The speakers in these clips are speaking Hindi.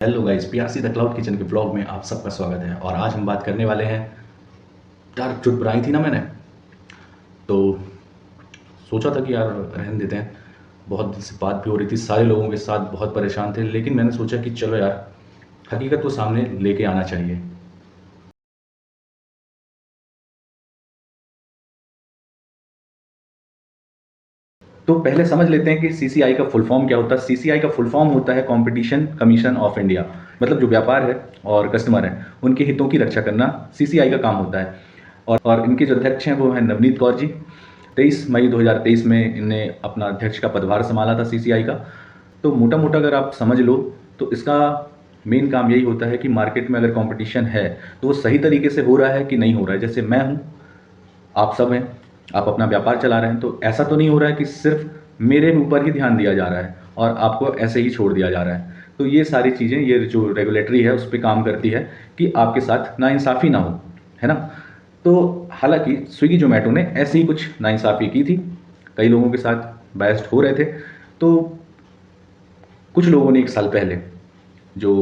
Hello guys, PRC the cloud kitchen के ब्लॉग में आप सबका स्वागत है। और आज हम बात करने वाले हैं यार, जो बनाई थी ना मैंने, तो सोचा था कि यार रहने देते हैं। बहुत दिन से बात भी हो रही थी, सारे लोगों के साथ बहुत परेशान थे, लेकिन मैंने सोचा कि चलो यार, हकीकत को सामने लेके आना चाहिए। तो पहले समझ लेते हैं कि सीसीआई का फुल फॉर्म क्या होता है। सीसीआई का फुल फॉर्म होता है कंपटीशन कमीशन ऑफ इंडिया। मतलब जो व्यापार है और कस्टमर है, उनके हितों की रक्षा करना सीसीआई का काम होता है। और इनके जो अध्यक्ष हैं वो हैं नवनीत कौर जी। 23 मई 2023 में इनने अपना अध्यक्ष का पदभार संभाला था सीसीआई का। तो मोटा मोटा अगर आप समझ लो तो इसका मेन काम यही होता है कि मार्केट में अगर कंपटीशन है तो वो सही तरीके से हो रहा है कि नहीं हो रहा है। जैसे मैं हूँ, आप सब हैं, आप अपना व्यापार चला रहे हैं, तो ऐसा तो नहीं हो रहा है कि सिर्फ मेरे ऊपर ही ध्यान दिया जा रहा है और आपको ऐसे ही छोड़ दिया जा रहा है। तो ये सारी चीज़ें, ये जो रेगुलेटरी है उस पर काम करती है कि आपके साथ नाइंसाफ़ी ना हो, है ना। तो हालांकि स्विगी जोमेटो ने ऐसे ही कुछ नाइंसाफ़ी की थी, कई लोगों के साथ बायस्ड हो रहे थे। तो कुछ लोगों ने 1 साल पहले जो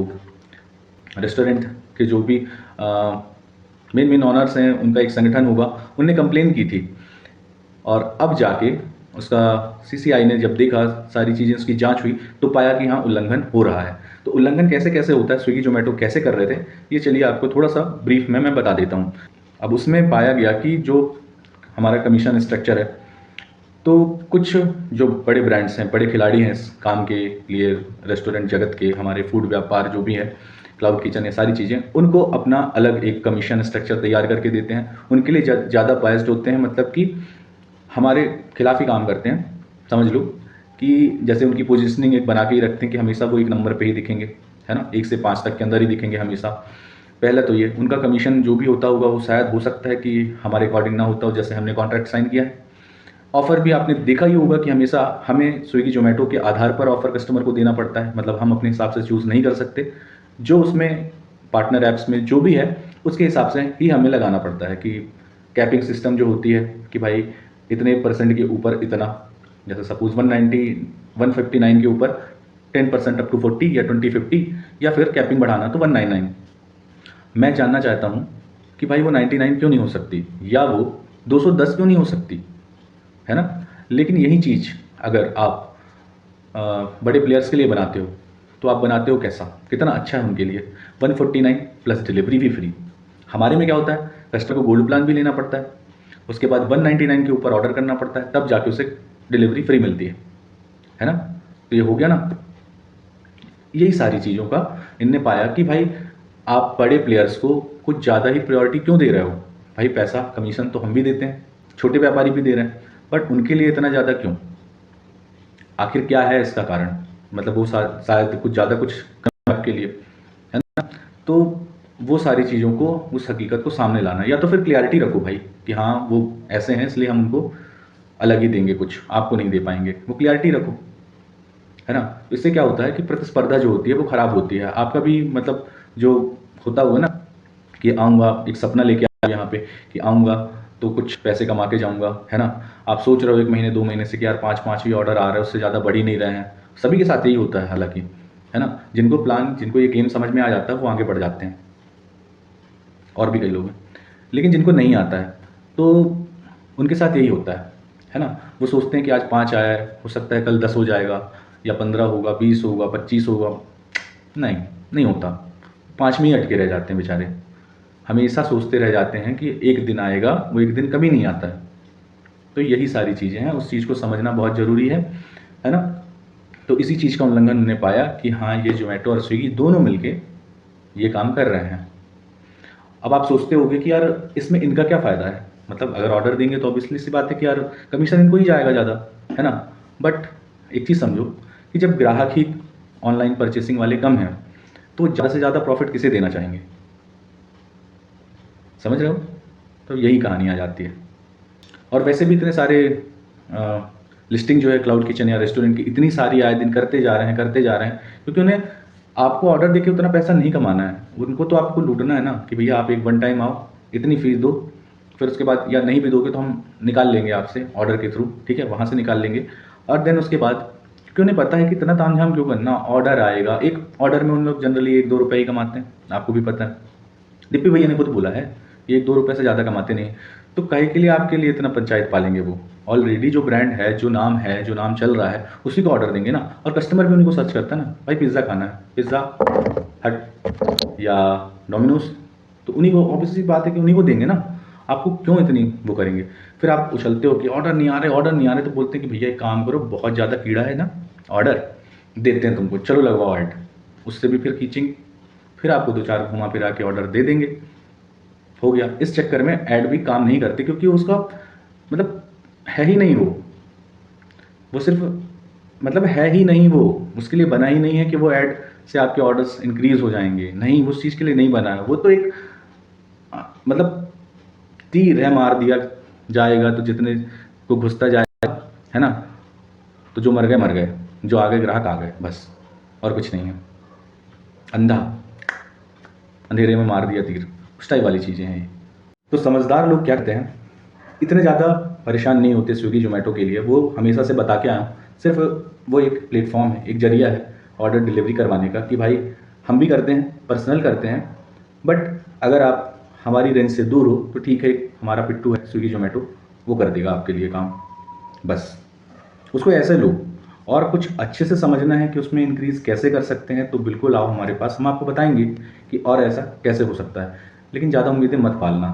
रेस्टोरेंट के जो भी मेन मेन ऑनर्स हैं, उनका एक संगठन होगा, उनने कंप्लेन की थी। और अब जाके उसका सीसीआई ने जब देखा, सारी चीज़ें उसकी जांच हुई, तो पाया कि हाँ, उल्लंघन हो रहा है। तो उल्लंघन कैसे कैसे होता है, स्विगी जोमेटो कैसे कर रहे थे, ये चलिए आपको थोड़ा सा ब्रीफ में मैं बता देता हूँ। अब उसमें पाया गया कि जो हमारा कमीशन स्ट्रक्चर है, तो कुछ जो बड़े ब्रांड्स हैं, बड़े खिलाड़ी हैं इस काम के लिए, रेस्टोरेंट जगत के, हमारे फूड व्यापार जो भी है, क्लाउड किचन, ये सारी चीज़ें, उनको अपना अलग एक कमीशन स्ट्रक्चर तैयार करके देते हैं। उनके लिए ज़्यादा बायस्ड होते हैं, मतलब कि हमारे खिलाफ ही काम करते हैं, समझ लो। कि जैसे उनकी पोजीशनिंग एक बना के ही रखते हैं कि हमेशा वो 1 नंबर पे ही दिखेंगे, है ना, 1 से 5 तक के अंदर ही दिखेंगे हमेशा। पहला तो ये उनका कमीशन जो भी होता होगा वो शायद हो सकता है कि हमारे अकॉर्डिंग ना होता हो, जैसे हमने कॉन्ट्रैक्ट साइन किया है। ऑफ़र भी आपने देखा ही होगा कि हमेशा हमें स्विगी जोमेटो के आधार पर ऑफ़र कस्टमर को देना पड़ता है। मतलब हम अपने हिसाब से चूज़ नहीं कर सकते, जो उसमें पार्टनर ऐप्स में जो भी है उसके हिसाब से ही हमें लगाना पड़ता है। कि कैपिंग सिस्टम जो होती है कि भाई इतने परसेंट के ऊपर इतना, जैसे सपोज 190 159 के ऊपर 10% अप टू 40 या 20-50, या फिर कैपिंग बढ़ाना तो 199। मैं जानना चाहता हूँ कि भाई वो 99 क्यों नहीं हो सकती, या वो 210 क्यों नहीं हो सकती, है ना। लेकिन यही चीज़ अगर आप बड़े प्लेयर्स के लिए बनाते हो, तो आप बनाते हो कैसा, कितना अच्छा है उनके लिए। 149 प्लस डिलीवरी भी फ्री। हमारे में क्या होता है, कस्टमर को गोल्ड प्लान भी लेना पड़ता है, उसके बाद 199 के ऊपर ऑर्डर करना पड़ता है, तब जाके उसे डिलीवरी फ्री मिलती है ना। तो ये हो गया ना। यही सारी चीज़ों का इनने पाया कि भाई आप बड़े प्लेयर्स को कुछ ज़्यादा ही प्रायोरिटी क्यों दे रहे हो। भाई पैसा कमीशन तो हम भी देते हैं, छोटे व्यापारी भी दे रहे हैं, बट उनके लिए इतना ज़्यादा क्यों। आखिर क्या है इसका कारण, मतलब वो शायद कुछ ज़्यादा कुछ कम आपके लिए, है ना। तो वो सारी चीज़ों को, उस हकीकत को सामने लाना, या तो फिर क्लियरिटी रखो भाई कि हाँ वो ऐसे हैं इसलिए हम उनको अलग ही देंगे, कुछ आपको नहीं दे पाएंगे, वो क्लियरिटी रखो, है ना। तो इससे क्या होता है कि प्रतिस्पर्धा जो होती है वो ख़राब होती है। आपका भी मतलब जो होता हुआ ना, कि आऊँगा, एक सपना लेके आया यहाँ पे कि आऊँगा तो कुछ पैसे कमा के जाऊँगा, है ना। आप सोच रहे हो 1 महीने 2 महीने से कि यार 5-5 ही ऑर्डर आ रहा है, उससे ज़्यादा बढ़ ही नहीं रहे हैं। सभी के साथ यही होता है हालाँकि, है ना। जिनको प्लान, जिनको ये गेम समझ में आ जाता है वो आगे बढ़ जाते हैं, और भी कई लोग हैं। लेकिन जिनको नहीं आता है तो उनके साथ यही होता है ना। वो सोचते हैं कि आज 5 आया है, हो सकता है कल 10 हो जाएगा, या 15 होगा, 20 होगा, 25 होगा। नहीं, नहीं होता। 5 में ही अटके रह जाते हैं बेचारे। हमेशा सोचते रह जाते हैं कि एक दिन आएगा, वो एक दिन कभी नहीं आता है। तो यही सारी चीज़ें हैं, उस चीज़ को समझना बहुत ज़रूरी है ना। तो इसी चीज़ का उल्लंघन उन्होंने पाया कि हाँ, ये ज़ोमैटो और स्विगी दोनों मिलके ये काम कर रहे हैं। अब आप सोचते होंगे कि यार इसमें इनका क्या फ़ायदा है, मतलब अगर ऑर्डर देंगे तो ऑब्वियसली सी बात है कि यार कमीशन इनको ही जाएगा ज़्यादा, है ना। बट एक चीज़ समझो कि जब ग्राहक ही ऑनलाइन परचेसिंग वाले कम हैं, तो ज़्यादा से ज़्यादा प्रॉफिट किसे देना चाहेंगे, समझ रहे हो। तो यही कहानी आ जाती है। और वैसे भी इतने सारे लिस्टिंग जो है क्लाउड किचन या रेस्टोरेंट की, इतनी सारी आए दिन करते जा रहे हैं, करते जा रहे हैं, क्योंकि उन्हें आपको ऑर्डर देके उतना पैसा नहीं कमाना है, उनको तो आपको लूटना है ना। कि भैया आप एक वन टाइम आओ, इतनी फीस दो, फिर उसके बाद या नहीं भी दोगे तो हम निकाल लेंगे आपसे ऑर्डर के थ्रू, ठीक है, वहाँ से निकाल लेंगे। और देन उसके बाद क्यों नहीं पता है कि इतना तामझाम क्यों करना। ऑर्डर आएगा, एक ऑर्डर में उन लोग जनरली 1-2 रुपये ही कमाते हैं, आपको भी पता है। दीपी भैया ने खुद बोला है, 1-2 रुपये से ज़्यादा कमाते नहीं। तो काहे के लिए आपके लिए इतना पंचायत पालेंगे वो? ऑलरेडी जो ब्रांड है, जो नाम है, जो नाम चल रहा है, उसी को ऑर्डर देंगे ना। और कस्टमर भी उन्हीं को सर्च करता है ना, भाई पिज़्ज़ा खाना है, पिज़्ज़ा हट या डोमिनोज, तो उन्हीं को, ऑब्वियस सी बात है कि उन्हीं को देंगे ना। आपको क्यों इतनी वो करेंगे? फिर आप उछलते हो कि ऑर्डर नहीं आ रहे, ऑर्डर नहीं आ रहे, तो बोलते हैं कि भैया एक काम करो, बहुत ज़्यादा कीड़ा है ना, ऑर्डर देते हैं तुमको, चलो लगवाओ ऐड। उससे भी फिर खींचेंगे, फिर आपको 2-4 घुमा फिरा के ऑर्डर दे देंगे, हो गया। इस चक्कर में ऐड भी काम नहीं करती, क्योंकि उसका मतलब है ही नहीं वो सिर्फ मतलब है ही नहीं वो, उसके लिए बना ही नहीं है कि वो ऐड से आपके ऑर्डर्स इंक्रीज़ हो जाएंगे। नहीं, उस चीज़ के लिए नहीं बना है वो। तो एक मतलब तीर है, मार दिया जाएगा तो जितने को घुसता जाएगा, है ना। तो जो मर गए, जो आ गए ग्राहक आ गए, बस, और कुछ नहीं है। अंधा अंधेरे में मार दिया तीर, उस टाइप वाली चीज़ें हैं ये। तो समझदार लोग क्या करते हैं, इतने ज़्यादा परेशान नहीं होते स्विगी जोमेटो के लिए। वो हमेशा से बता के आया हूँ, सिर्फ वो एक प्लेटफॉर्म है, एक जरिया है ऑर्डर डिलीवरी करवाने का, कि भाई हम भी करते हैं, पर्सनल करते हैं, बट अगर आप हमारी रेंज से दूर हो तो ठीक है, हमारा पिट्टू है स्विगी जोमेटो, वो कर देगा आपके लिए काम, बस। उसको ऐसे लो। और कुछ अच्छे से समझना है कि उसमें इंक्रीज़ कैसे कर सकते हैं, तो बिल्कुल आओ हमारे पास, हम आपको बताएंगे कि और ऐसा कैसे हो सकता है। लेकिन ज़्यादा उम्मीदें मत पालना,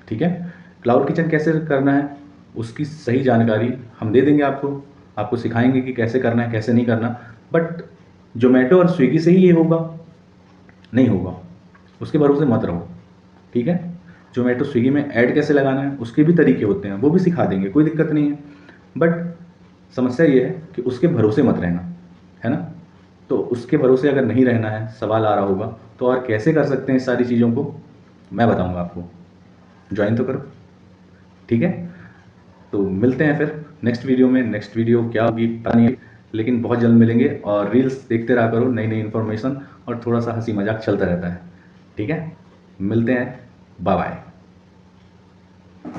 ठीक है। क्लाउड किचन कैसे करना है, उसकी सही जानकारी हम दे देंगे आपको सिखाएंगे कि कैसे करना है, कैसे नहीं करना। बट जोमेटो और स्विगी से ही ये होगा? नहीं होगा, उसके भरोसे मत रहो, ठीक है। जोमेटो स्विगी में ऐड कैसे लगाना है, उसके भी तरीके होते हैं, वो भी सिखा देंगे, कोई दिक्कत नहीं है। बट समस्या ये है कि उसके भरोसे मत रहना, है ना। तो उसके भरोसे अगर नहीं रहना है, सवाल आ रहा होगा, तो और कैसे कर सकते हैं इस सारी चीज़ों को, मैं बताऊंगा आपको। ज्वाइन तो करो, ठीक है। तो मिलते हैं फिर नेक्स्ट वीडियो में। नेक्स्ट वीडियो क्या होगी पता नहीं, लेकिन बहुत जल्द मिलेंगे। और रील्स देखते रहा करो, नई नई इन्फॉर्मेशन, और थोड़ा सा हंसी मजाक चलता रहता है, ठीक है। मिलते हैं, बाय बाय।